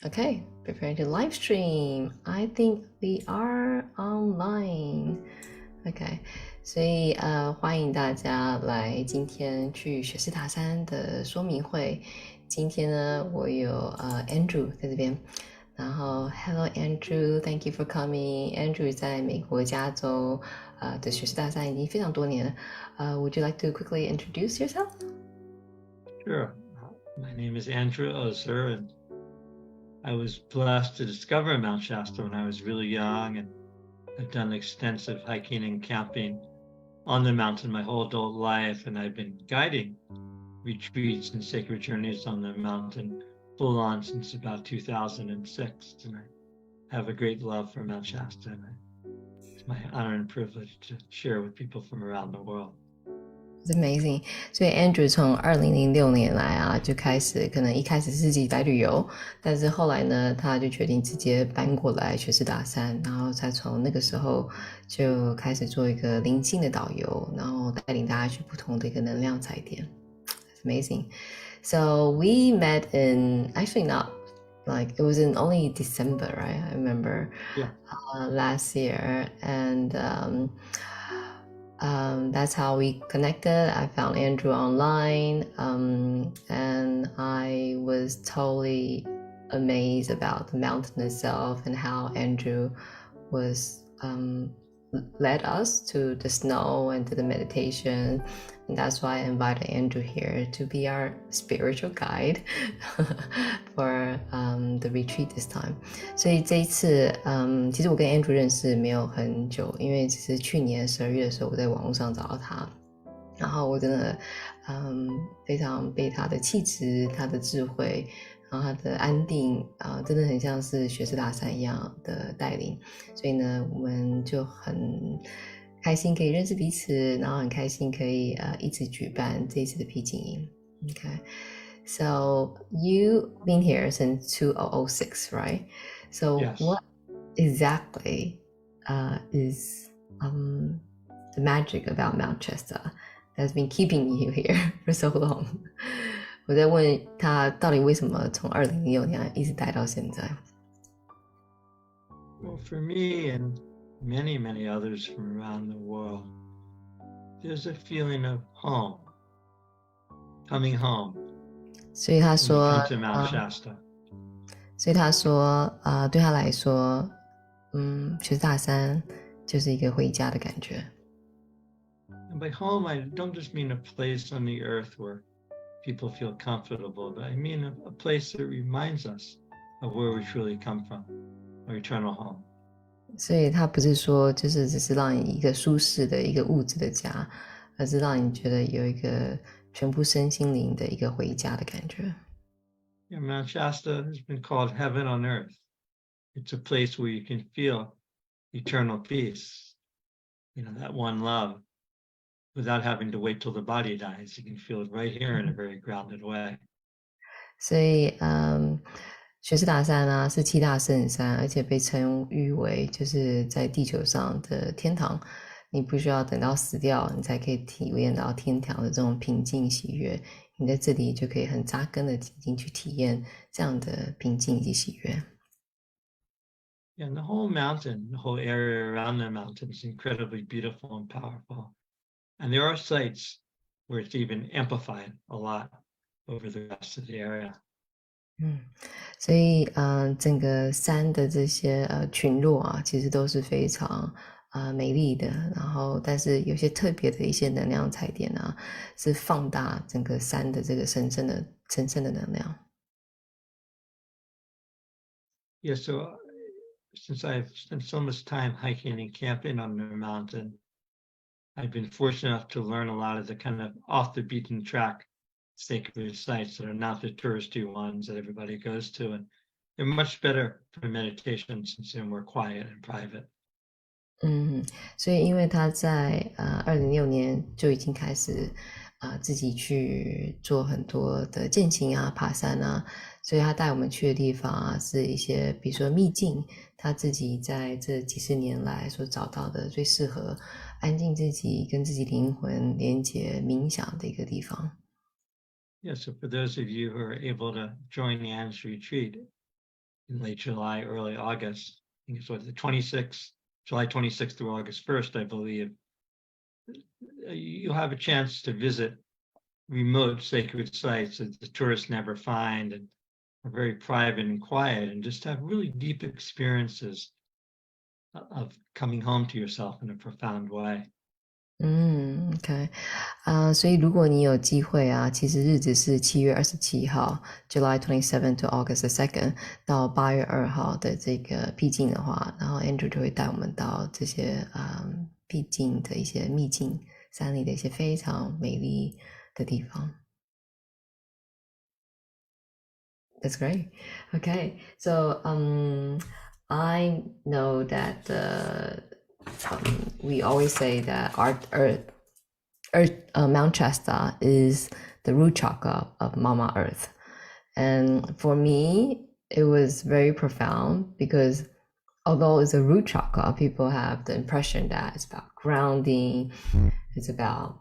Okay, preparing to live stream. I think we are online. Okay, 所以欢迎大家来今天去雪士达山的说明会。今天呢，我有Andrew 在这边，然后 Hello Andrew, thank you for coming. Andrew 在美国加州的雪士达山已经非常多年了。Would you like to quickly introduce yourself? Sure. My name is Andrew Ozer, and I was blessed to discover Mount Shasta when I was really young, and I've done extensive hiking and camping on the mountain my whole adult life, and I've been guiding retreats and sacred journeys on the mountain full on since about 2006, and I have a great love for Mount Shasta, and it's my honor and privilege to share with people from around the world. It's amazing. 所以 Andrew 从2006年来就开始，可能一开始是自己来旅游，但是后来呢，他就决定直接搬过来雪士达山，然后才从那个时候就开始做一个灵性的导游，然后带领大家去不同的一个能量踩点。It's amazing. So we met in actually not like it was in only December, right? I remember last year, and that's how we connected. I found Andrew online, and I was totally amazed about the mountain itself and how Andrew was led us to the snow and to the meditation. And that's why I invited Andrew here to be our spiritual guide for the retreat this time. 所以这一次，其实我跟 Andrew 认识没有很久，因为只是去年12月的时候我在网络上找到他，然后我真的非常被他的气质、他的智慧，然后他的安定真的很像是雪士达山一样的带领，所以呢，我们就很开心可以认识彼此，然后很开心可以一起举办这一次的僻静营。Okay, so you've been here since 2006, right? So Yes. what exactly is the magic about Mount Shasta that's been keeping you here for so long? 我在问他到底为什么从2006年一直待到现在。Well, for me and many, many others from around the world, there's a feeling of home, coming home. 所以他说 when you come to Mount Shasta. 所以他说对他来说雪士大山就是一个回家的感觉。And by home, I don't just mean a place on the earth where people feel comfortable, but I mean a place that reminds us of where we truly come from, our eternal home. 所以他不是说就是只是让你一个舒适的一个物质的家，而是让你觉得有一个全部身心灵的一个回家的感觉。Yeah, Mount Shasta has been called heaven on earth. It's a place where you can feel eternal peace, that one love, without having to wait till the body dies. You can feel it right here in a very grounded way. 所以雪士达山是七大圣山，而且被称誉为就是在地球上的天堂。你不需要等到死掉，你才可以体验到天堂的这种平静喜悦。你在这里就可以很扎根的去体验这样的平静以及喜悦。And the whole mountain, the whole area around the mountain is incredibly beautiful and powerful. And there are sites where it's even amplified a lot over the rest of the area. 所以整个山的这些群落其实都是非常美丽的，然后但是有些特别的一些能量踩点是放大整个山的这个神圣的能量。Yeah, so since I've spent so much time hiking and camping on the mountain, I've been fortunate enough to learn a lot of the kind of off the beaten track sacred sites that are not the touristy ones that everybody goes to, and they're much better for meditation since they're more quiet and private. 所以因为他在2006年就已经开始自己去做很多的健行爬山所以他带我们去的地方是一些比如说秘境，他自己在这几十年来所找到的最适合安静自己跟自己灵魂连结冥想的一个地方。Yeah, so for those of you who are able to join Anne's retreat, in late July, early August. I think it's what, the 26th, July 26th through August 1st, I believe. You'll have a chance to visit remote sacred sites that the tourists never find and are very private and quiet, and just have really deep experiences of coming home to yourself in a profound way. OK，所以如果你有机会啊，其实日子是7月27号 ，July 27 to August 2nd 到8月2号的这个僻静的话，然后 Andrew 就会带我们到这些僻静的一些秘境山里的一些非常美丽的地方。That's great. Okay, so I know that we always say that Mount Shasta is the root chakra of Mama Earth, and for me, it was very profound because although it's a root chakra, people have the impression that it's about grounding, it's about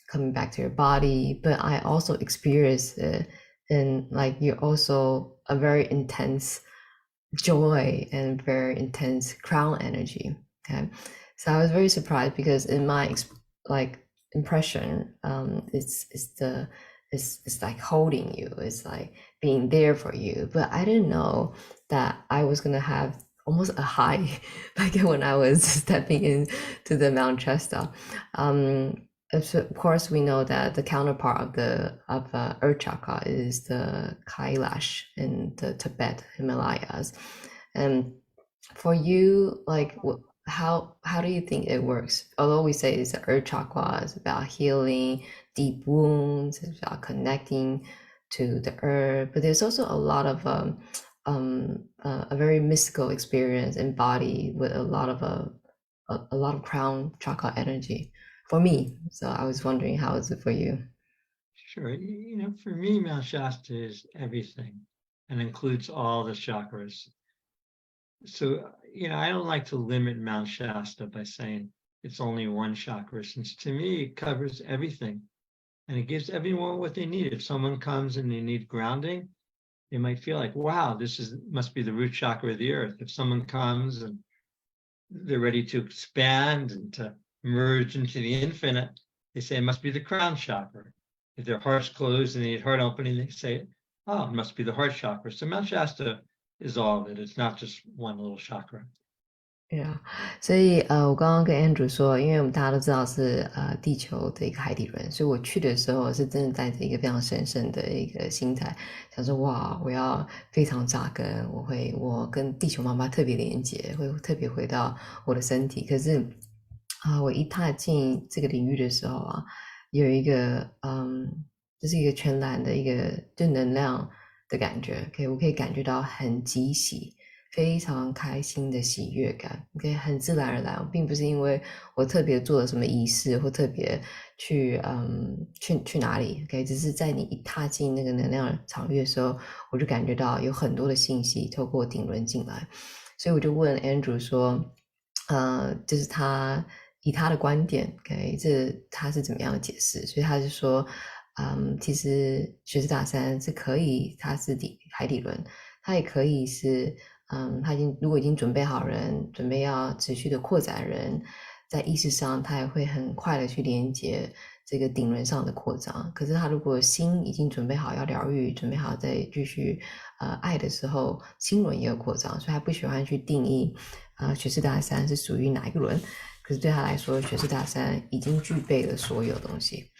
coming back to your body, but I also experienced it in like you're also a very intense joy and very intense crown energy. Okay, so I was very surprised because in my impression, it's like holding you, it's like being there for you, but I didn't know that I was gonna have almost a high like when I was stepping into the Mount Shasta. Of course, we know that the counterpart of the Earth chakra is the Kailash in the Tibet Himalayas. And for you, like, how do you think it works? Although we say it's the Earth chakra, it's about healing deep wounds, it's about connecting to the earth, but there's also a lot of a very mystical experience embodied with a lot of crown chakra energy for me. So I was wondering, how is it for you? Sure. For me, Mount Shasta is everything and includes all the chakras. So, I don't like to limit Mount Shasta by saying it's only one chakra, since to me, it covers everything and it gives everyone what they need. If someone comes and they need grounding, they might feel like, wow, must be the root chakra of the earth. If someone comes and they're ready to expand and to merge into the infinite, they say it must be the crown chakra. If their heart's closed and they need heart opening, they say, oh, it must be the heart chakra. So Mount Shasta is all of it. It's not just one little chakra. Yeah，所以我刚刚跟 Andrew 说，因为我们大家都知道是地球的一个海底轮，所以我去的时候是真的带着一个非常神圣的一个心态，想说哇，我要非常扎根，我跟地球妈妈特别连接，会特别回到我的身体。可是我一踏进这个领域的时候啊，有一个就是一个全然的一个就能量的感觉，我可以感觉到很极喜。非常开心的喜悦感，OK，很自然而然，并不是因为我特别做了什么仪式或特别去哪里，OK，只是在你一踏进那个能量场域的时候，我就感觉到有很多的信息透过顶轮进来，所以我就问 Andrew 说，就是他以他的观点，OK，他是怎么样的解释？所以他就说，其实雪士达山是可以，它是海底轮，它也可以是。他如果已经准备好人，准备要持续的扩展人，在意识上他也会很快的去连接这个顶轮上的扩张。可是他如果心已经准备好要疗愈，准备好再继续爱的时候，心轮也有扩张，所以他不喜欢去定义雪士达山是属于哪一个轮。可是对他来说，雪士达山已经具备了所有东西。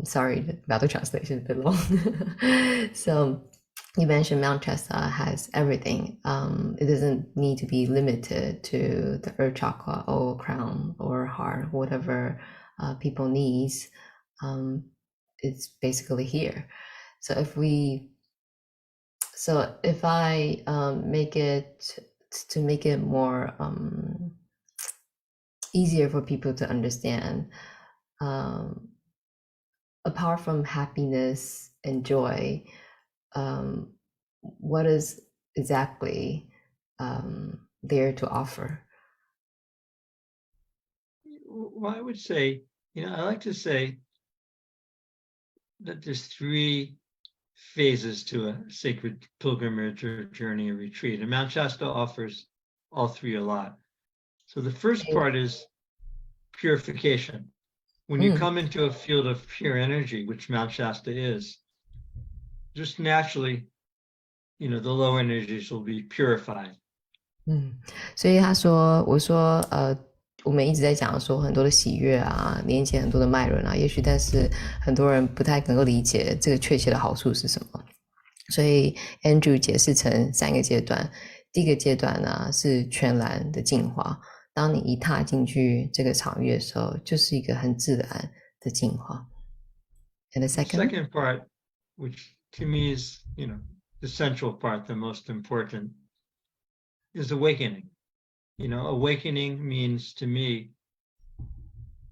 Sorry about the translation, a bit long. So you mentioned Mount Shasta has everything. It doesn't need to be limited to the earth chakra or crown or heart, whatever people needs. It's basically here. So if I make it more easier for people to understand, apart from happiness and joy, what is exactly there to offer? Well, I would say, I like to say that there's three phases to a sacred pilgrimage or journey or retreat. And Mount Shasta offers all three a lot. So the first part is purification. When you come into a field of pure energy, which Mount Shasta is, just naturally, the lower energies will be purified. 所以他说，我说，我们一直在讲说很多的喜悦啊，连接很多的脉轮啊，也许但是很多人不太能够理解这个确切的好处是什么。所以 Andrew 解释成3个阶段，第一个阶段呢是全然的净化。当你一踏进去这个场域的时候，就是一个很自然的净化。And the second part, which to me is, the central part, the most important, is awakening. Awakening means to me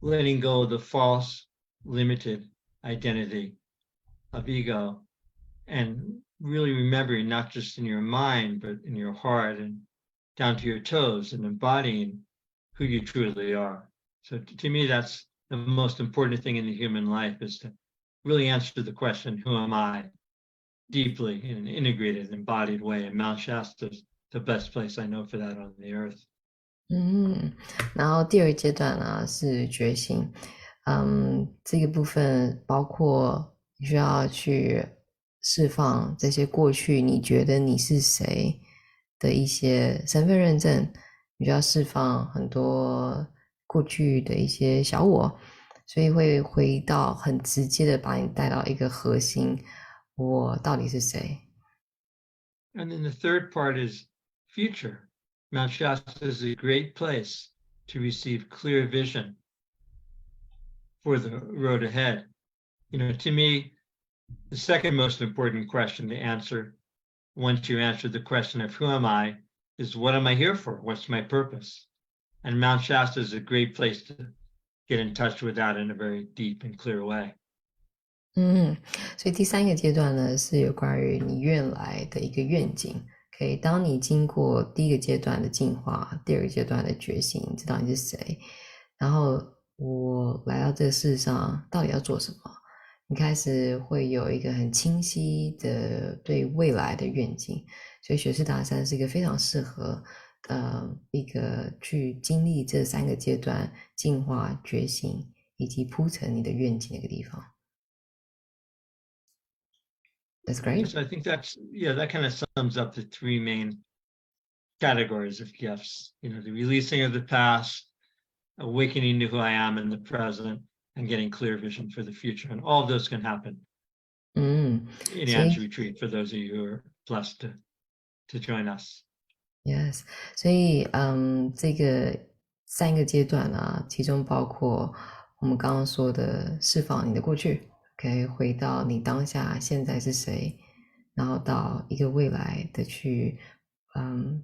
letting go of the false, limited identity of ego and really remembering not just in your mind, but in your heart and down to your toes and embodying who you truly are. So to me, that's the most important thing in the human life, is to really answer the question, who am I, deeply in an integrated, embodied way. And Mount Shasta is the best place I know for that on the earth. 然后第二阶段呢是觉醒，这个部分包括你需要去释放这些过去你觉得你是谁的一些身份认证，你就要释放很多过去的一些小我，所以会回到很直接的把你带到一个核心，我到底是谁。And then the third part is future. Mount Shasta is a great place to receive clear vision for the road ahead. To me, the second most important question to answer, once you answer the question of who am I, is what am I here for? What's my purpose? And Mount Shasta is a great place to get in touch with that in a very deep and clear way. 所以第3个阶段呢是有关于你愿来的一个愿景。OK， 当你经过第一个阶段的进化，第二个阶段的觉醒，知道你是谁，然后我来到这个世上到底要做什么，你开始会有一个很清晰的对未来的愿景。所以雪士达山是一个非常适合一个去经历这3个阶段进化、觉醒以及铺陈你的愿景的一个地方。That's great. So I think that kind of sums up the 3 main categories of gifts. The releasing of the past, awakening to who I am in the present, and getting clear vision for the future. And all of those can happen in Anne's retreat for those of you who are blessed to join us. Yes. 所以这个3个阶段啊，其中包括我们刚刚说的释放你的过去。OK， 回到你当下现在是谁，然后到一个未来的去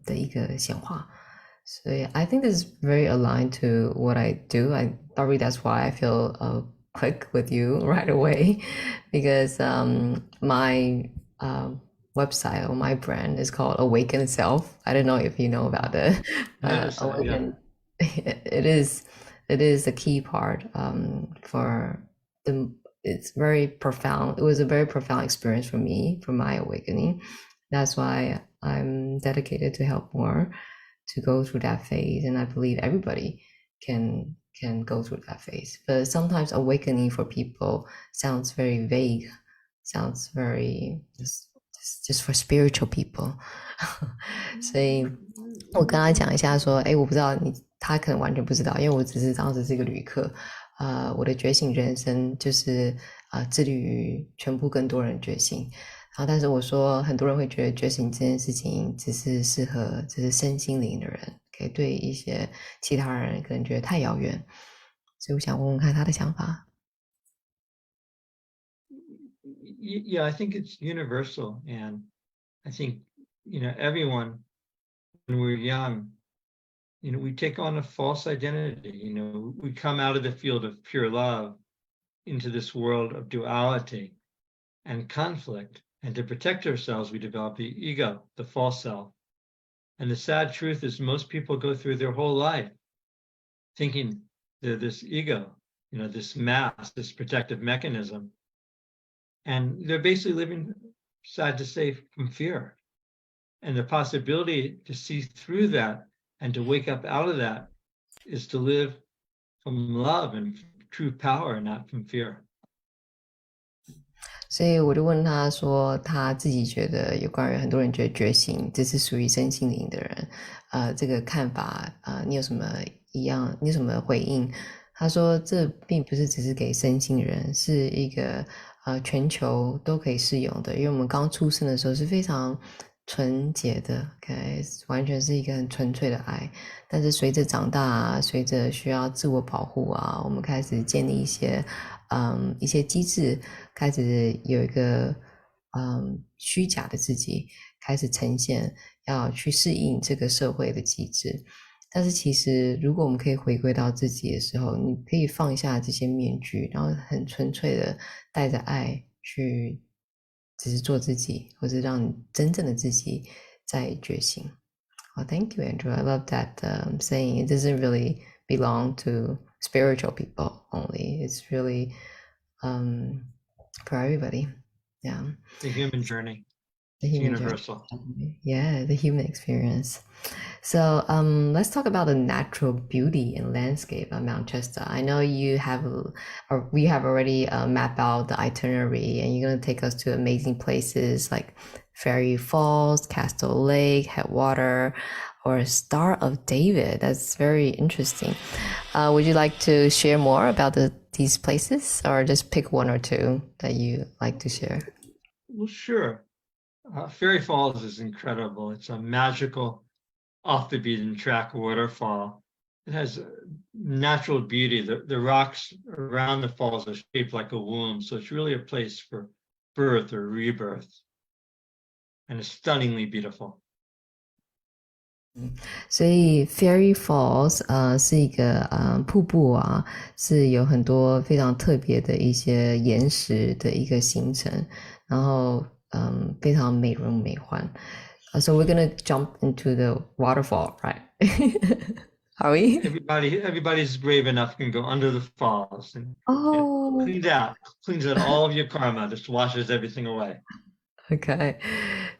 的一个显化。所以 I think this is very aligned to what I do. Probably that's why I feel a click with you right away, because my website or my brand is called awakened.self. I don't know if you know about it. Awakened. It is a key part for it's very profound. It was a very profound experience for me, for my awakening. That's why I'm dedicated to help more to go through that phase. And I believe everybody can go through that phase. But sometimes awakening for people sounds very vague, sounds very just for spiritual people. 所以我跟他讲一下说，我不知道他可能完全不知道，因为我只是当时是一个旅客。我的觉醒人生就是致力于全部更多人觉醒。然后但是我说很多人会觉得觉醒这件事情只是适合就是身心灵的人，可以对一些其他人可能觉得太遥远，所以我想问问看他的想法。Yeah, I think it's universal, and I think everyone, when we're young, we take on a false identity. We come out of the field of pure love into this world of duality and conflict. And to protect ourselves, we develop the ego, the false self. And the sad truth is most people go through their whole life thinking they're this ego, this mask, this protective mechanism. And they're basically living, sad to say, from fear. And the possibility to see through that and to wake up out of that is to live from love and true power, not from fear. 所以我就问他说，他自己觉得有关于很多人觉得觉醒，这是属于身心灵的人，这个看法，你有什么你有什么回应？他说，这并不是只是给身心人，是一个全球都可以适用的，因为我们刚出生的时候是非常纯洁的 ，OK， 完全是一个很纯粹的爱。但是随着长大随着需要自我保护我们开始建立一些机制，开始有一个虚假的自己开始呈现，要去适应这个社会的机制。但是其实如果我们可以回归到自己的时候，你可以放下这些面具，然后很纯粹的带着爱去只是做自己，或是让真正的自己在觉醒。Well, thank you, Andrew. I love that saying. It doesn't really belong to spiritual people only. It's really for everybody. Yeah. The human journey. The It's human universal. journey. Yeah, the human experience. So let's talk about the natural beauty and landscape of Mount Shasta. I know you have, or we have already mapped out the itinerary, and you're going to take us to amazing places like Fairy Falls, Castle Lake, Headwater, or Star of David. That's very interesting. Would you like to share more about these places, or just pick one or two that you like to share? Well, sure. Fairy Falls is incredible. It's a magical, off the beaten track waterfall. It has natural beauty. The rocks around the falls are shaped like a womb, so it's really a place for birth or rebirth. And it's stunningly beautiful. 所以 Fairy Falls 是一个瀑布是有很多非常特别的一些岩石的一个形成，然后非常美轮美奂。So we're gonna jump into the waterfall, right? Are we? Everybody's brave enough can go under the falls and cleans out all of your karma, just washes everything away. Okay.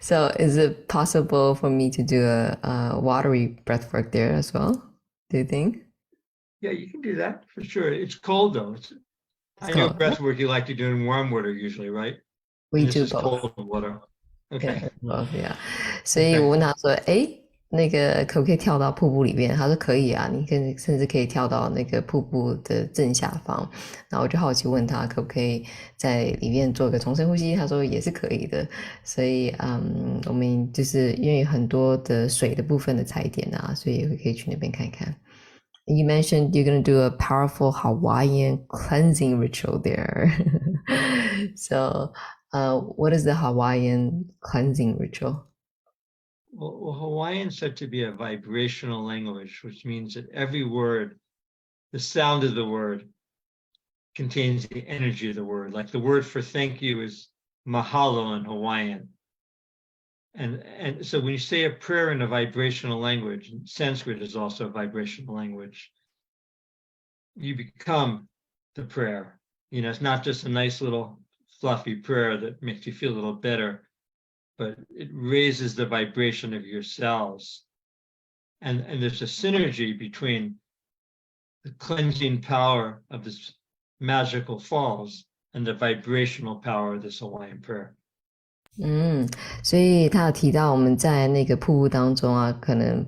So is it possible for me to do a watery breathwork there as well? Do you think? Yeah, you can do that for sure. It's cold though. I know breathwork you like to do in warm water usually, right? We do both. Cold water. Okay. Yeah. 所以我问他说，那个可不可以跳到瀑布里面？他说可以啊，你甚至可以跳到那个瀑布的正下方。然后我就好奇问他可不可以在里面做个重生呼吸，他说也是可以的。所以我们就是因为很多的水的部分的踩点所以可以去那边看看。You mentioned you're going to do a powerful Hawaiian cleansing ritual there. So what is the Hawaiian cleansing ritual? Well, Hawaiian is said to be a vibrational language, which means that every word, the sound of the word, contains the energy of the word. Like the word for thank you is mahalo in Hawaiian. And so when you say a prayer in a vibrational language, Sanskrit is also a vibrational language, you become the prayer. You know, it's not just a nice little fluffy prayer that makes you feel a little better, but it raises the vibration of your cells. And there's a synergy between the cleansing power of this magical falls and the vibrational power of this Hawaiian prayer. 所以他有提到我们在那个瀑布当中可能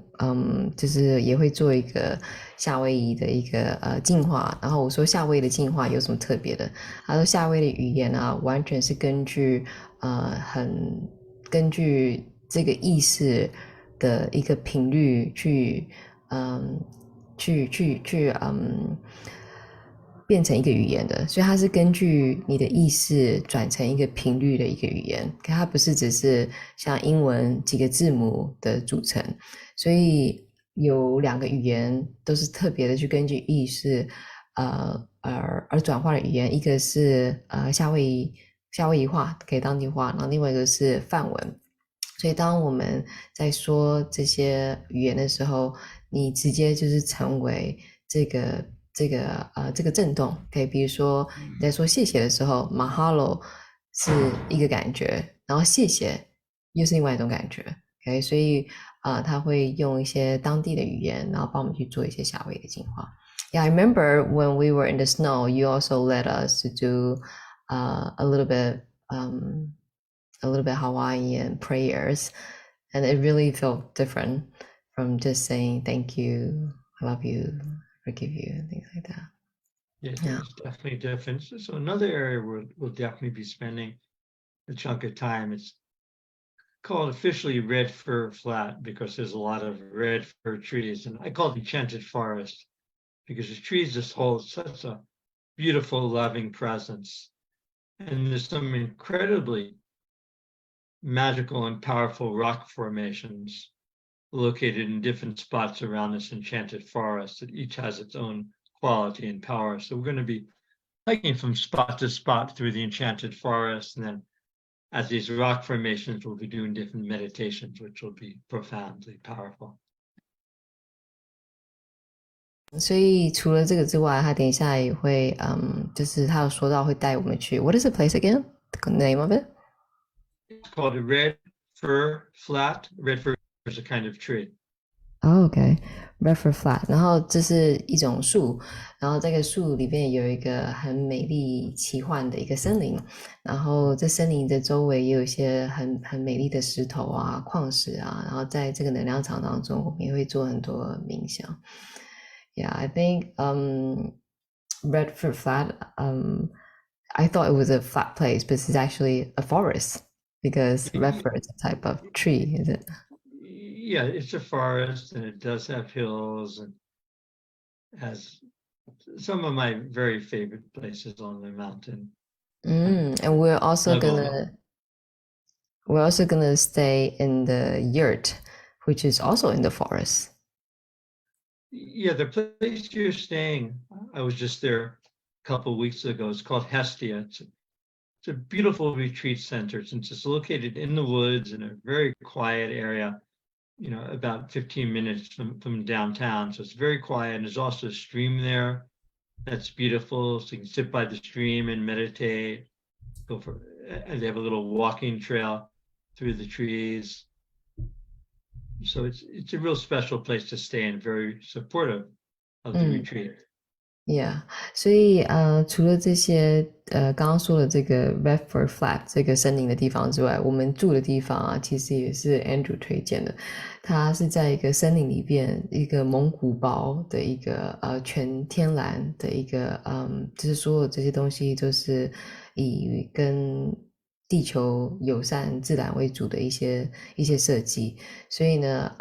就是也会做一个夏威夷的一个净化。然后我说夏威夷的净化有什么特别的？他说夏威夷的语言完全是根据这个意识的一个频率去变成一个语言的，所以它是根据你的意识转成一个频率的一个语言，可它不是只是像英文几个字母的组成。所以有2个语言都是特别的去根据意识而转化的语言，一个是夏威夷话，可以当地话，然后另外一个是梵文。所以当我们在说这些语言的时候，你直接就是成为这个震动。可以比如说你在说谢谢的时候 mahalo 是一个感觉，然后谢谢又是另外一种感觉。OK， 所以他会用一些当地的语言，然后帮我们去做一些夏威夷的净化。Yeah, I remember when we were in the snow, you also led us to do a little bit Hawaiian prayers, and it really felt different from just saying thank you, I love you, forgive you, and things like that. Yeah, there's definitely difference. So another area we'll definitely be spending a chunk of time. It's called officially Red Fir Flat because there's a lot of red fir trees, and I call it enchanted forest because the trees just hold such a beautiful, loving presence. And there's some incredibly magical and powerful rock formations located in different spots around this enchanted forest that each has its own quality and power. So we're going to be hiking from spot to spot through the enchanted forest, and then at these rock formations, we'll be doing different meditations, which will be profoundly powerful. 所以除了这个之外，他等一下也会，就是他有说到会带我们去。What is the place again? The name of it? It's called a red fir flat. Red fir is a kind of tree. Oh, okay. Red Fir Flat，然后这是一种树，然后这个树里面有一个很美丽奇幻的一个森林，然后这森林的周围也有一些很美丽的石头啊、矿石啊，然后在这个能量场当中，我们也会做很多冥想。Yeah, I think Red Fir Flat. I thought it was a flat place, but it's actually a forest because red fir is a type of tree, is it? Yeah, it's a forest and it does have hills and has some of my very favorite places on the mountain. And we're also gonna stay in the yurt, which is also in the forest. Yeah, the place you're staying, I was just there a couple of weeks ago. It's called Hestia. It's a beautiful retreat center since it's located in the woods in a very quiet area, about 15 minutes from downtown. So it's very quiet. And there's also a stream there that's beautiful. So you can sit by the stream and meditate. And they have a little walking trail through the trees. So it's a real special place to stay and very supportive of the retreat. Yeah，所以除了这些刚刚说的这个 Red Fir Flat 这个森林的地方之外，我们住的地方啊，其实也是 Andrew 推荐的。它是在一个森林里边，一个蒙古包的一个全天然的一个就是所有这些东西都是以跟地球友善自然为主的一些设计，所以呢，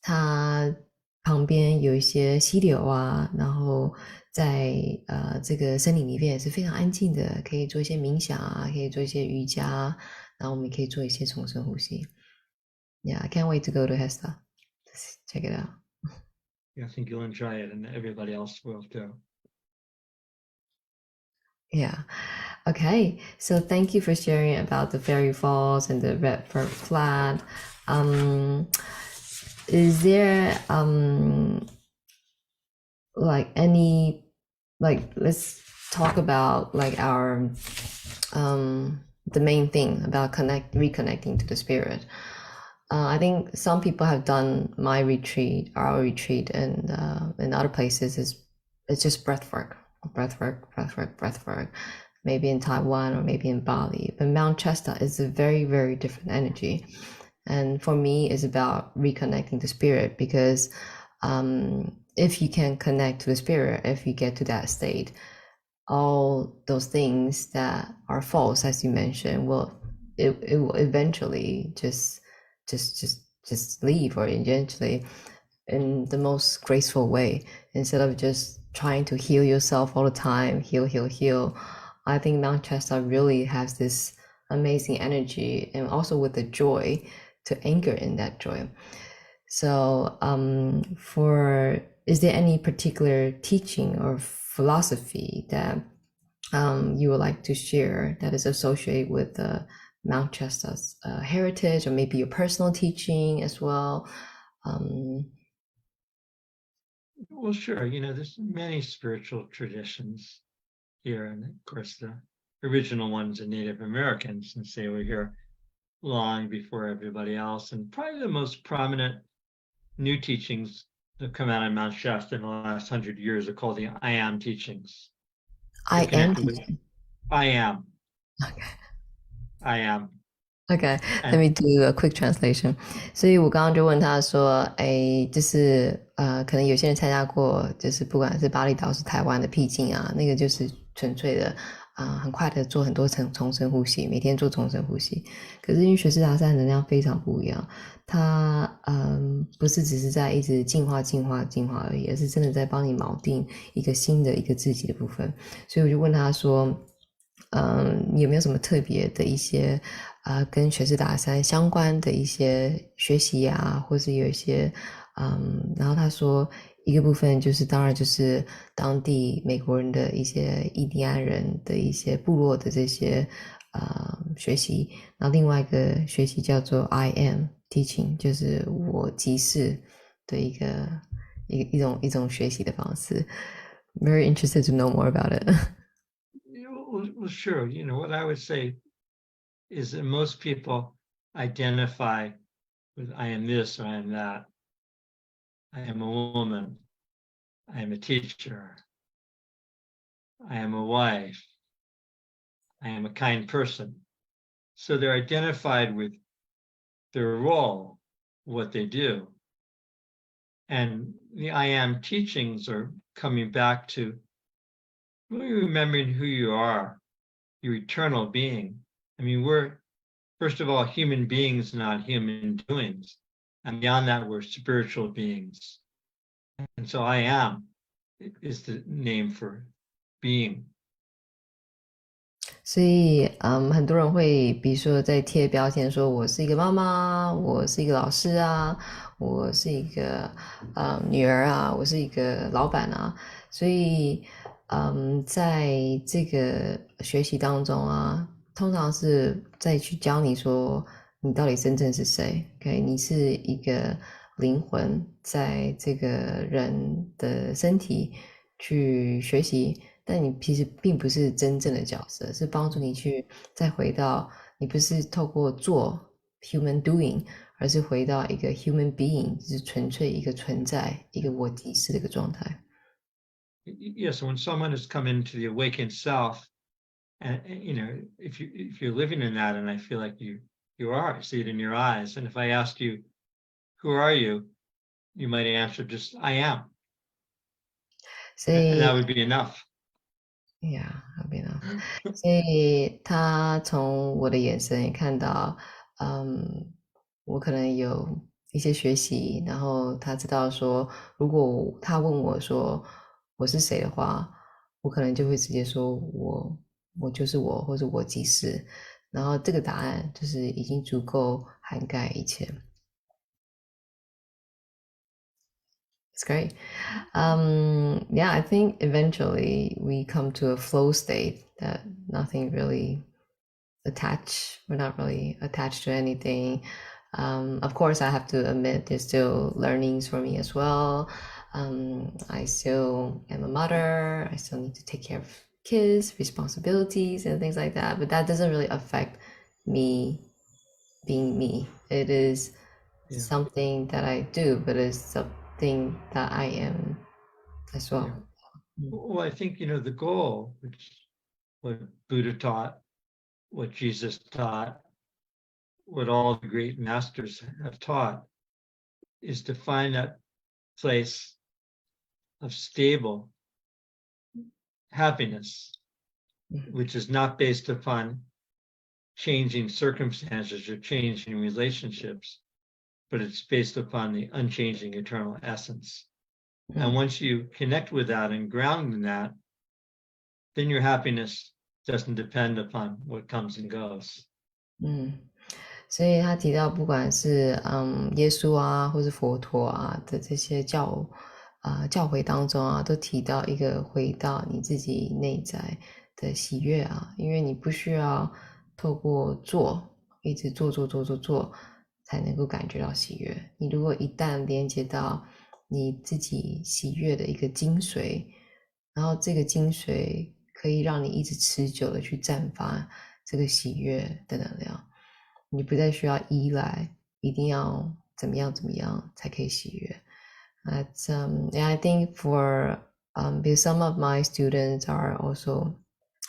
它旁边有一些溪流啊，然后在这个森林里面也是非常安静的，可以做一些冥想啊，可以做一些瑜伽，然后我们也可以做一些重生呼吸。Yeah, I can't wait to go to Hesta. Just check it out. Yeah, I think you'll enjoy it, and everybody else will too. Yeah. Okay. So thank you for sharing about the fairy falls and the red fir flat. Is there like any let's talk about like our the main thing about reconnecting to the spirit. I think some people have done our retreat, and in other places it's just breath work. Maybe in Taiwan or maybe in Bali. But Mount Shasta is a very, very different energy. And for me, it's about reconnecting to spirit because if you can connect to the spirit, if you get to that state, all those things that are false, as you mentioned, it will eventually just leave, or eventually in the most graceful way, instead of just trying to heal yourself all the time, heal. I think Mount Shasta really has this amazing energy, and also with the joy to anchor in that joy. So is there any particular teaching or philosophy that you would like to share that is associated with Mount Shasta's heritage, or maybe your personal teaching as well? Well, sure. There's many spiritual traditions here, and of course, the original ones are Native Americans, since they were here long before everybody else. And probably the most prominent new teachings that come out of Mount Shasta in the last 100 years are called the I Am teachings. I am teaching. I am. Okay. I am. Okay, let me do a quick translation. 所以我刚刚就问他说，就是可能有些人参加过，就是不管是巴厘岛是台湾的僻静啊，那个就是纯粹的很快的做很多重生呼吸，每天做重生呼吸。可是因为雪士达山能量非常不一样，它不是只是在一直进化而已，而是真的在帮你锚定一个新的一个自己的部分。所以我就问他说，你有没有什么特别的一些跟雪士达山相关的一些学习啊，或是有一些然后他说一个部分就是当然就是当地美国人的一些印第安人的一些部落的这些学习，然后另外一个学习叫做 I am teaching， 就是我即是的一种学习的方式。Very interested to know more about it. Well, sure. What I would say is that most people identify with I am this or I am that. I am a woman. I am a teacher. I am a wife. I am a kind person. So they're identified with their role, what they do. And the I am teachings are coming back to really remembering who you are, your eternal being. I mean, we're, first of all, human beings, not human doings. And beyond that, we're spiritual beings. And so I am is the name for being. 所以很多人会比如说在贴标签说我是一个妈妈，我是一个老师啊，我是一个女儿啊，我是一个老板啊。所以在这个学习当中啊，通常是再去教你说你到底真正是谁。 OK， 你是一个灵魂在这个人的身体去学习，但你其实并不是真正的角色，是帮助你去再回到你不是透过做 human doing， 而是回到一个 human being， 就是纯粹一个存在，一个我即是的一个状态。Yes, when someone has come into the awakened self, and if you're living in that, and I feel like you are, I see it in your eyes. And if I asked you, who are you? You might answer just, I am. And that would be enough. Yeah, that would be enough. 所以他从我的眼神也看到，我可能有一些学习，然后他知道说，如果他问我说我是谁的话，我可能就会直接说我就是我，或者我即是，然后这个答案就是已经足够涵盖一切。It's great. Yeah, I think eventually we come to a flow state that nothing really we're not really attached to anything. Of course, I have to admit there's still learnings for me as well. I still am a mother. I still need to take care of kids, responsibilities, and things like that. But that doesn't really affect me being me. It is something that I do, but it's something that I am as well. Well, I think, the goal, which what Buddha taught, what Jesus taught, what all the great masters have taught, is to find that place of stable happiness, which is not based upon changing circumstances or changing relationships, but it's based upon the unchanging eternal essence. And once you connect with that and ground in that, then your happiness doesn't depend upon what comes and goes. 所以他提到不管是耶稣啊或是佛陀啊的这些教诲当中啊，都提到一个回到你自己内在的喜悦啊，因为你不需要透过做一直做才能够感觉到喜悦。你如果一旦连接到你自己喜悦的一个精髓，然后这个精髓可以让你一直持久的去绽放这个喜悦的能量，你不再需要依赖，一定要怎么样才可以喜悦。And I think because some of my students are also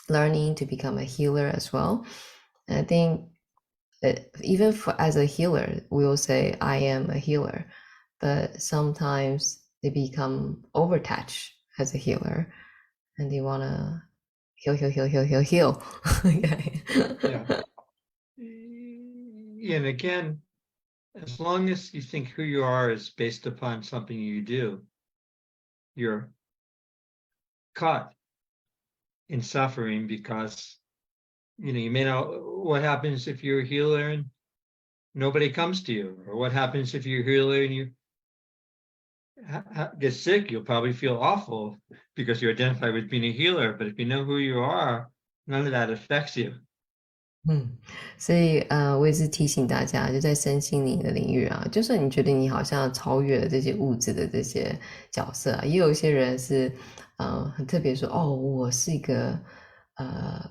learning to become a healer as well. And I think even as a healer, we will say I am a healer, but sometimes they become overtouched as a healer, and they wanna heal. Okay. Yeah. And again, as long as you think who you are is based upon something you do, you're caught in suffering because, you may know what happens if you're a healer and nobody comes to you, or what happens if you're a healer and you get sick. You'll probably feel awful because you identify with being a healer, but if you know who you are, none of that affects you. 所以我也是提醒大家，就在身心灵的领域啊，就算你觉得你好像超越了这些物质的这些角色啊，也有一些人是很特别说，我是一个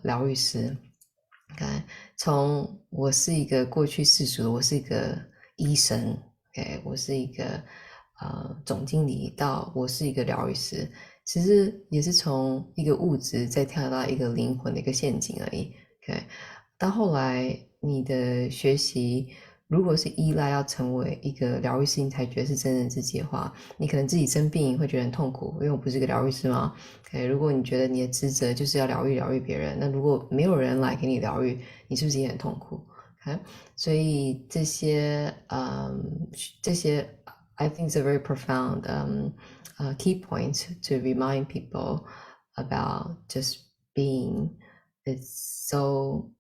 疗愈师。Okay? 从我是一个过去世俗的，我是一个医生 ，OK， 我是一个总经理，到我是一个疗愈师，其实也是从一个物质再跳到一个灵魂的一个陷阱而已。OK， 到后来你的学习如果是依赖要成为一个疗愈师你才觉得是真正自己的话，你可能自己生病会觉得很痛苦，因为我不是个疗愈师嘛。Okay, 如果你觉得你的职责就是要疗愈别人，那如果没有人来给你疗愈，你是不是也很痛苦？ Okay? 所以这些 I think it's a very profound key point to remind people about just being. It's so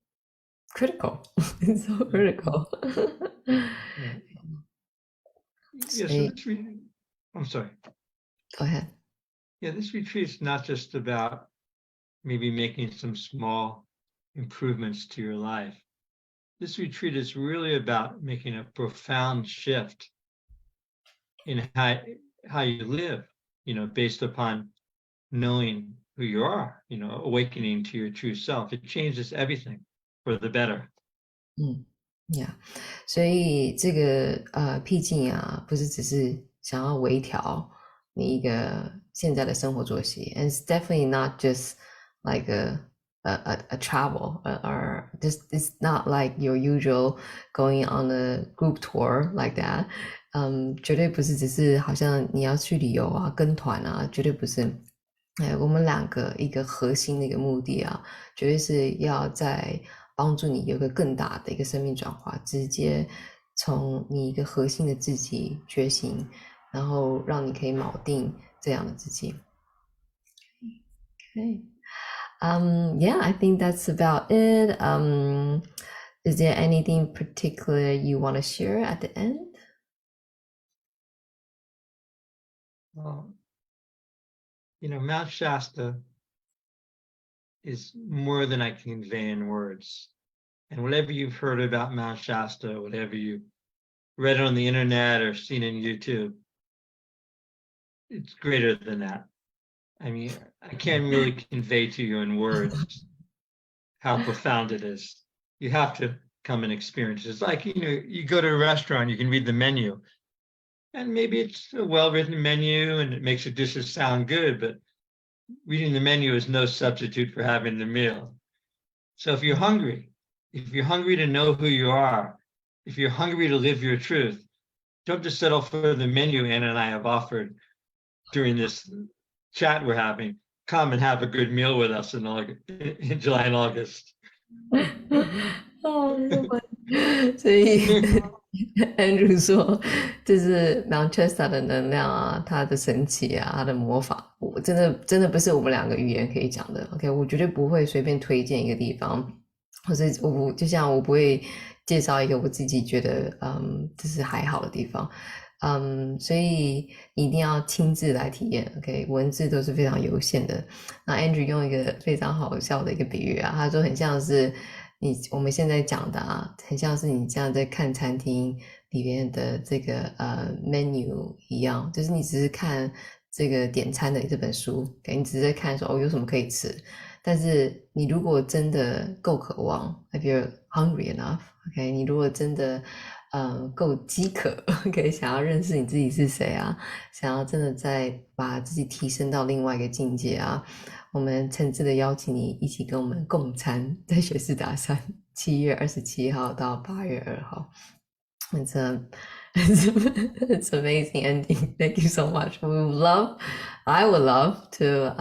critical. It's so critical. I'm sorry. Go ahead. Yeah, this retreat is not just about maybe making some small improvements to your life. This retreat is really about making a profound shift in how you live, based upon knowing who you are, awakening to your true self. It changes everything for the better. Yeah. 所以这个僻静啊，不是只是想要微调你一个现在的生活作息 and it's definitely not just like a travel or just it's not like your usual going on a group tour like that. 绝对不是只是好像你要去旅游啊跟团啊，绝对不是。我们两个一个核心的一个目的啊，绝对是要在帮助你有一个更大的一个生命转化，直接从你一个核心的自己觉醒，然后让你可以锚定这样的自己。Okay. Yeah, I think that's about it. Is there anything particular you want to share at the end? Mount Shasta is more than I can convey in words. And whatever you've heard about Mount Shasta, whatever you read on the internet or seen in YouTube, it's greater than that. I mean, I can't really convey to you in words how profound it is. You have to come and experience it. It's like, you go to a restaurant, you can read the menu, and maybe it's a well-written menu and it makes the dishes sound good, but reading the menu is no substitute for having the meal. So if you're hungry to know who you are, if you're hungry to live your truth, don't just settle for the menu Anna and I have offered during this chat we're having. Come and have a good meal with us in July and August. 所以 Andrew 说这是 Mount Shasta 的能量啊，它的神奇啊，它的魔法，我真的不是我们两个语言可以讲的。 OK， 我绝对不会随便推荐一个地方，或是就像我不会介绍一个我自己觉得就是还好的地方。所以你一定要亲自来体验 OK， 文字都是非常有限的。那 Andrew 用一个非常好笑的一个比喻啊，他说很像是我们现在讲的啊，很像是你这样在看餐厅里面的这个menu 一样，就是你只是看这个点餐的这本书，你只是在看说有什么可以吃，但是你如果真的够渴望 ，if you're hungry enough，OK，你如果真的够饥渴，OK，想要认识你自己是谁啊，想要真的再把自己提升到另外一个境界啊，我们诚挚的邀请你一起跟我们共餐，在雪士达山7月27号到8月2号。It's amazing ending. Thank you so much. I would love to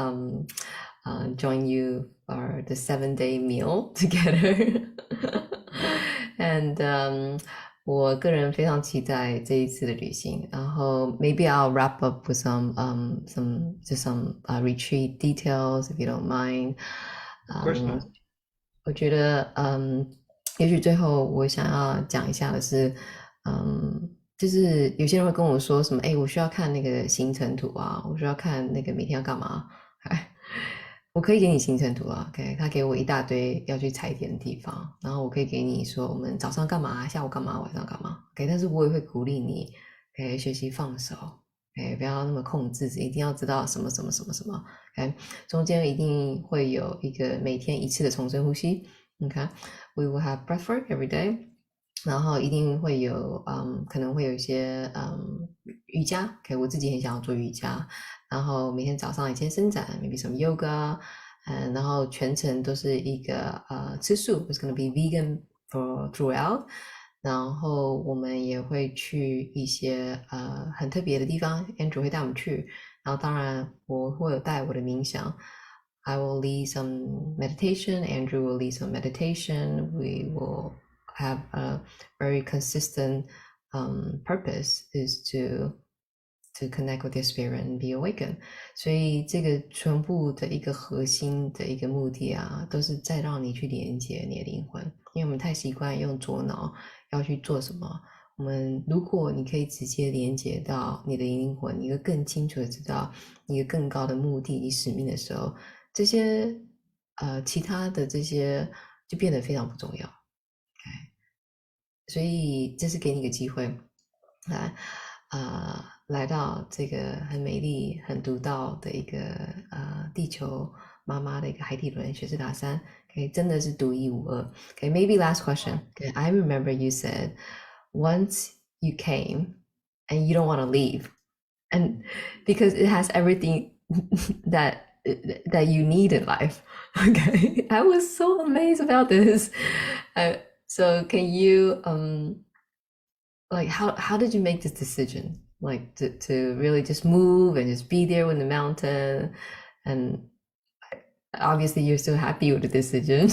join you for the 7-day meal together. And 我个人非常期待这一次的旅行，然后 maybe I'll wrap up with some retreat details if you don't mind. Of course not. 我觉得也许最后我想要讲一下的是，就是有些人会跟我说什么，我需要看那个行程图啊，我需要看那个每天要干嘛。我可以给你行程图啊 ，OK， 他给我一大堆要去踩点的地方，然后我可以给你说我们早上干嘛，下午干嘛，晚上干嘛 ，OK， 但是我也会鼓励你，学习放手，不要那么控制，一定要知道什么什么什么什么，OK， 中间一定会有一个每天一次的重生呼吸 ，OK，we will have breath work every day， 然后一定会有可能会有一些瑜伽 ，OK， 我自己很想要做瑜伽。然后每天早上一天伸展 ，maybe some yoga， 然后全程都是一个吃素 ，it's gonna be vegan for throughout。然后我们也会去一些很特别的地方 ，Andrew 会带我们去。然后当然我会有带我的冥想 ，I will lead some meditation，Andrew will lead some meditation，we will have a very consistent purpose is to connect with your spirit and be awakened， 所以这个全部的一个核心的一个目的啊，都是在让你去连接你的灵魂，因为我们太习惯用左脑要去做什么。我们如果你可以直接连接到你的灵魂，你会更清楚的知道你一个更高的目的、你使命的时候，这些其他的这些就变得非常不重要。所以这是给你一个机会来到这个很美丽、很独到的一个地球妈妈的一个海底轮雪士达山，真的是独一无二。Maybe last question. I remember you said once you came and you don't want to leave, and because it has everything that you need in life. Okay, I was so amazed about this. So can you like how did you make this decision? Like to really just move and just be there in the mountain, and obviously you're so happy with the decision,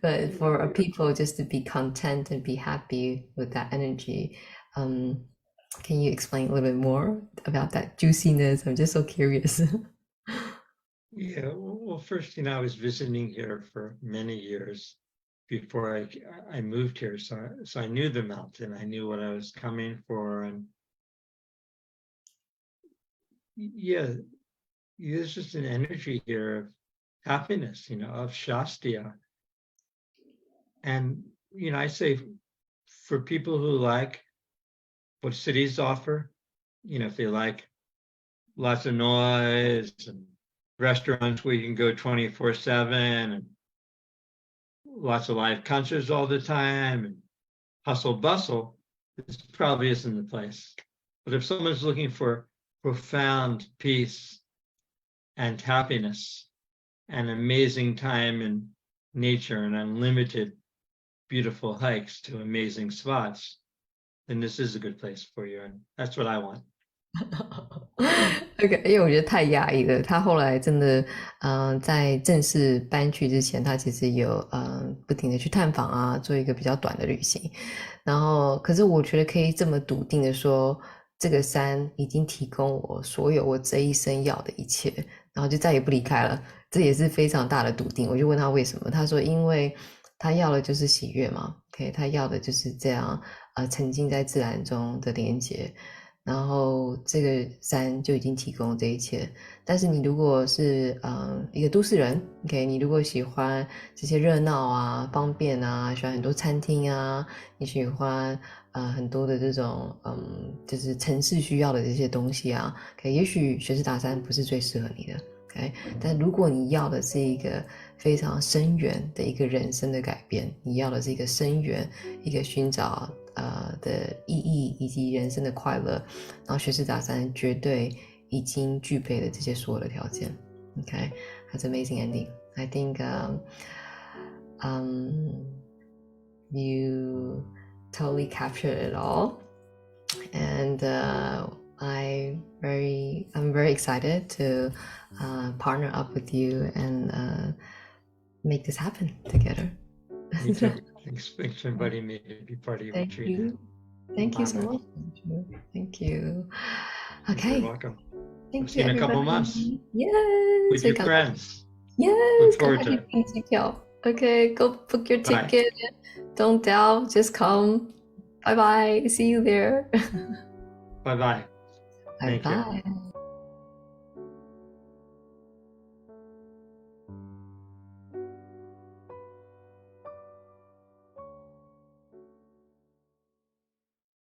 but for people just to be content and be happy with that energy, can you explain a little bit more about that juiciness? I'm just so curious. Yeah, well, first, I was visiting here for many years before I moved here, so I knew the mountain. I knew what I was coming for, and yeah, there's just an energy here of happiness, of Shastia. And I say for people who like what cities offer, if they like lots of noise and restaurants where you can go 24/7 and lots of live concerts all the time and hustle bustle, this probably isn't the place. But if someone's looking for profound peace and happiness and amazing time in nature and unlimited beautiful hikes to amazing spots, then this is a good place for you. And that's what I want. OK， 因为我觉得太压抑了。他后来真的，在正式搬去之前，他其实有不停的去探访啊，做一个比较短的旅行。然后，可是我觉得可以这么笃定的说，这个山已经提供我所有我这一生要的一切，然后就再也不离开了。这也是非常大的笃定。我就问他为什么，他说因为他要的就是喜悦嘛 ，OK， 他要的就是这样沉浸在自然中的连接。然后这个山就已经提供这一切，但是你如果是一个都市人 ，OK， 你如果喜欢这些热闹啊、方便啊，喜欢很多餐厅啊，你喜欢很多的这种就是城市需要的这些东西啊，也许雪士达山不是最适合你的。OK， 但如果你要的是一个非常深远的一个人生的改变，你要的是一个深远、一个寻找的意义以及人生的快乐，然后雪士达山绝对已经具备了这些所有的条件。Okay, that's amazing ending. I think you totally captured it all, and I'm very excited to partner up with you and make this happen together. Me too. Thanks for inviting me to be part of your Thank retreat. you. Thank you so much. Thank you. Okay. You're welcome. Thank See you in a couple months. Yes. With your friends. Yes. Look forward to it. Okay, go book your ticket. Don't doubt. Just come. Bye bye. See you there. Bye bye. Bye bye.